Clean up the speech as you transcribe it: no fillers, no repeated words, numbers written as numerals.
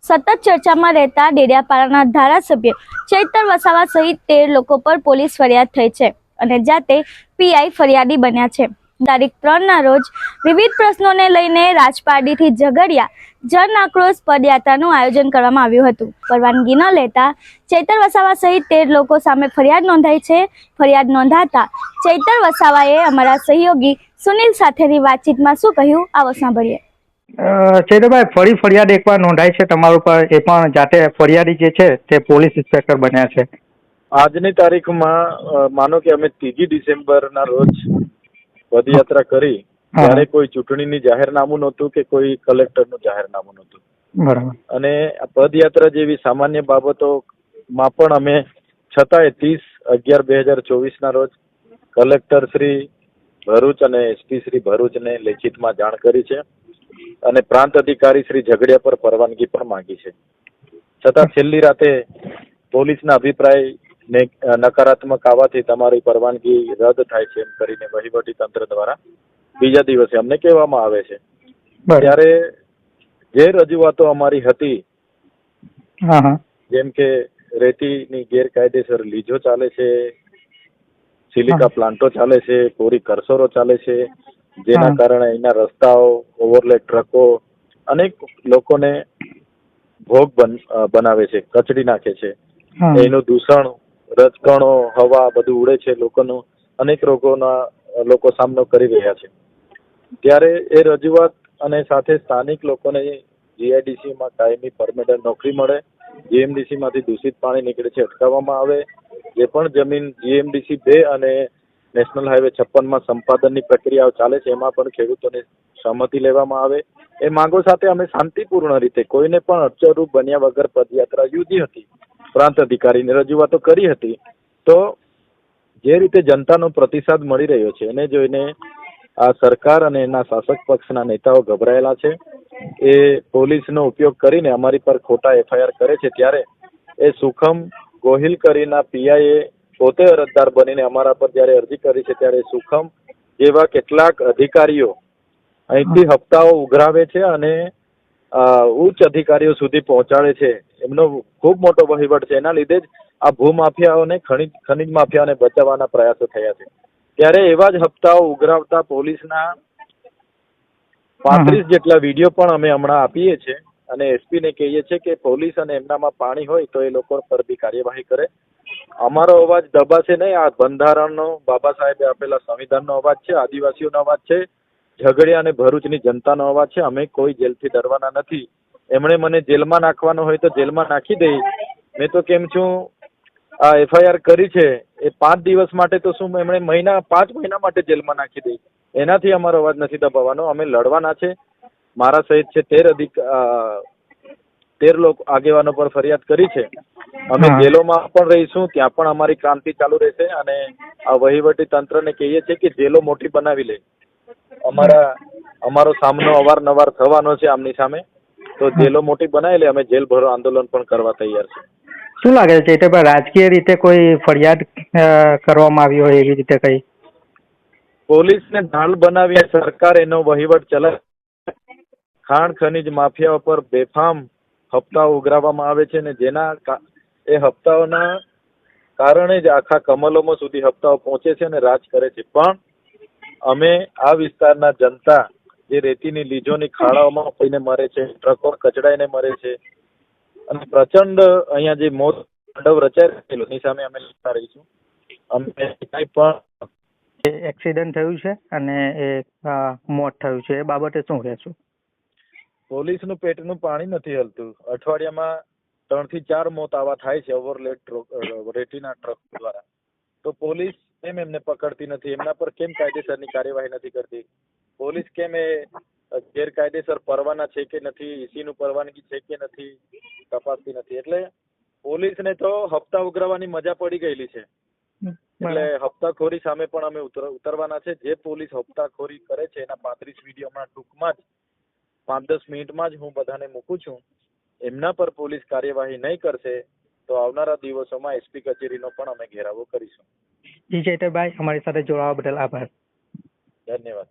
સતત ચર્ચામાં રહેતા ડેડિયાપાડાના ધારાસભ્ય ચૈતર વસાવા સહિત 13 લોકો પર પોલીસ ફરિયાદ થઈ છે અને જાતે પીઆઈ ફરિયાદી બન્યા છે। તારીખ 3ના રોજ વિવિધ પ્રશ્નોને લઈને રાજપારડીથી ઝઘડિયા જન આક્રોશ પદયાત્રાનું આયોજન કરવામાં આવ્યું હતું। પરવાનગી ન લેતા ચૈતર વસાવા સહિત 13 લોકો સામે ફરિયાદ નોંધાઈ છે। ફરિયાદ નોંધાતા ચૈતર વસાવાએ અમારા સહયોગી સુનિલ સાથેની વાતચીતમાં શું કહ્યું આવો સાંભળીએ। ચૈતરભાઈ, ફરી ફરિયાદ એકવાર નોંધાઈ છે તમારા ઉપર, એ પણ જાતે ફરિયાદી જે છે તે પોલીસ ઇન્સ્પેક્ટર બન્યા છે। આજની તારીખમાં માનો કે અમે 3 ડિસેમ્બરના રોજ પદયાત્રા કરી ત્યારે કોઈ ચૂંટણીની જાહેરનામું નહોતું કે કોઈ કલેક્ટરનું જાહેરનામું નહોતું, બરાબર। અને આ પદયાત્રા જેવી સામાન્ય બાબતોમાં પણ અમે છતાંય 30/11/2024ના રોજ કલેક્ટર શ્રી ભરૂચ અને એસપી શ્રી ભરૂચને લેખિતમાં જાણ કરી છે અને પ્રાંત અધિકારી શ્રી ઝઘડિયા પર પરવાનગી પણ માંગી છે। છતાં છેલ્લી રાતે પોલીસના અભિપ્રાય નકારાત્મક આવવાથી તમારી પરવાનગી રદ થાય છે એમ કરીને વહીવટી તંત્ર દ્વારા બીજા દિવસે અમને કહેવામાં આવે છે। ત્યારે જે રજૂઆતો અમારી હતી, જેમ કે રેતીની ગેરકાયદેસર લીજો ચાલે છે, સિલિકા પ્લાન્ટો ચાલે છે, કોરી કરસરો ચાલે છે, જેના કારણે અહીંના રસ્તાઓ, ઓવરલેડ ટ્રકો અનેક લોકોને ભોગ બનાવે છે, કચડી નાખે છે, એનું દૂષણ, રજકણો, હવા બધું ઉડે છે, લોકોનો અનેક રોગોના લોકો સામનો કરી રહ્યા છે। ત્યારે એ રજૂઆત અને સાથે સ્થાનિક લોકોને જીઆઈડીસીમાં કાયમી પરમેનન્ટ નોકરી મળે, જીએમડીસીમાંથી દૂષિત પાણી નીકળે છે અટકાવવામાં આવે, જે પણ જમીન જીએમડીસી 2 અને નેશનલ હાઈવે 56માં સંપાદનની પ્રક્રિયાઓ ચાલે છે એમાં પણ ખેડૂતોની સહમતિ લેવામાં આવે, એ માંગો સાથે અમે શાંતિપૂર્ણ રીતે કોઈને પણ અડચણરૂપ બન્યા વગર પદયાત્રા યોજી હતી। પ્રાંત અધિકારીને રજૂઆતો કરી હતી। તો જે રીતે જનતાનો પ્રતિસાદ મળી રહ્યો છે એને જોઈને આ સરકાર અને એના શાસક પક્ષના નેતાઓ ગભરાયેલા છે। એ પોલીસનો ઉપયોગ કરીને અમારી પર ખોટા એફઆઈઆર કરે છે। ત્યારે એ સુખમ ગોહિલ કરીના પીઆઈએ પોતે અરજદાર બનીને અમારા પર જ્યારે અરજી કરી છે ત્યારે સુખમ જેવા કેટલાક અધિકારીઓ અહીંથી હપ્તાઓ ઉઘરાવે છે અને ઉચ્ચ અધિકારીઓ સુધી પહોંચાડે છે। એમનો ખૂબ મોટો વહીવટ છે, એના લીધે જ આ ભૂમાફિયાઓને ખનીજ માફિયાઓને બચાવવાના પ્રયાસો થયા છે। ત્યારે એવા જ હપ્તાઓ ઉઘરાવતા પોલીસના 35 જેટલા વિડીયો પણ અમે હમણાં આપીએ છીએ અને એસપીને કહીએ છીએ કે પોલીસ અને એમનામાં પાણી હોય તો એ લોકો પર બી કાર્યવાહી કરે। અમારો અવાજ દબાશે નહીં। આ બંધારણનો, બાબા સાહેબે આપેલા સંવિધાનનો અવાજ છે, આદિવાસીઓનો અવાજ છે, ઝઘડિયા અને ભરૂચની જનતાનો અવાજ છે। અમે કોઈ જેલથી ડરવાના નથી। એમણે મને જેલમાં નાખવાનો હોય તો જેલમાં નાખી દે। મેં તો કેમ છું, આ એફઆઈઆર કરી છે એ 5 દિવસ માટે તો શું એમણે 5 મહિના માટે જેલમાં નાખી દે। એનાથી અમારો અવાજ નથી દબાવવાનો, અમે લડવાના છે। મારા સહિત છે 13 લોકો આગેવાનો પર ફરિયાદ કરી છે। અમે જેલોમાં પણ રહીશું, ત્યાં પણ અમારી ક્રાંતિ ચાલુ રહેશે અને આ વહીવટી તંત્રને કહીએ છીએ કે જેલો મોટી બનાવી લે। અમારો સામનો અવારનવાર થવાનો છે આમની સામે, તો જેલો મોટી બનાવી લે। અમે જેલ ભરો આંદોલન પણ કરવા તૈયાર છે। શું લાગે છે ચૈતરભાઈ, રાજકીય રીતે કોઈ ફરિયાદ કરવામાં આવી હોય એવી રીતે કઈ? પોલીસને ઢાલ બનાવી સરકાર એનો વહીવટ ચલાવે। ખાણ ખનીજ માફિયાઓ પર બેફામ હપ્તાઓ ઉઘરાવવામાં આવે છે ને જેના એ હપ્તાઓના કારણે જ આખા કમલોમાં સુધી હપ્તાઓ પહોંચે છે અને રાજ કરે છે। પણ અમે આ વિસ્તારના જનતા જે રેતીની લીજોની ખાડાઓમાં પડીને મરે છે, ટ્રકો કચડાઈને મરે છે અને પ્રચંડ અહીંયા જે મોત તાંડવ રચાઈ એની સામે અમે લડતા રહીશું। અમે કંઈ પણ એક્સિડન્ટ થયું છે અને એ મોત થયું છે એ બાબતે શું કહેશું? પોલીસનું પેટનું પાણી નથી હલતું। અઠવાડિયામાં 3 થી 4 મોત આવા થાય છે ઓવરલેડ રેતીના ટ્રક દ્વારા। તો પોલીસ કેમ એમને પકડતી નથી? એમના પર કેમ કાયદેસરની કાર્યવાહી નથી કરતી? પોલીસ કેમ એ ગેરકાયદેસર પરવાના છે કે નથી, ઈસીનું પરવાનગી છે કે નથી, તપાસતી નથી? એટલે પોલીસને તો હપ્તા ઉઘરાવવાની મજા પડી ગયેલી છે। એટલે હપ્તાખોરી સામે પણ અમે ઉતરવાના છે। જે પોલીસ હપ્તાખોરી કરે છે એના 35 વિડીયો હમણાં ટૂંકમાં જ 5-10 મિનિટમાં જ હું બધાને મૂકું છું। એમના પર પોલીસ કાર્યવાહી નહીં કરશે તો આવનારા દિવસોમાં એસપી કચેરીનો પણ અમે ઘેરાવો કરીશું। જી ચૈતરભાઈ, અમારી સાથે જોડાવા બદલ આભાર। ધન્યવાદ।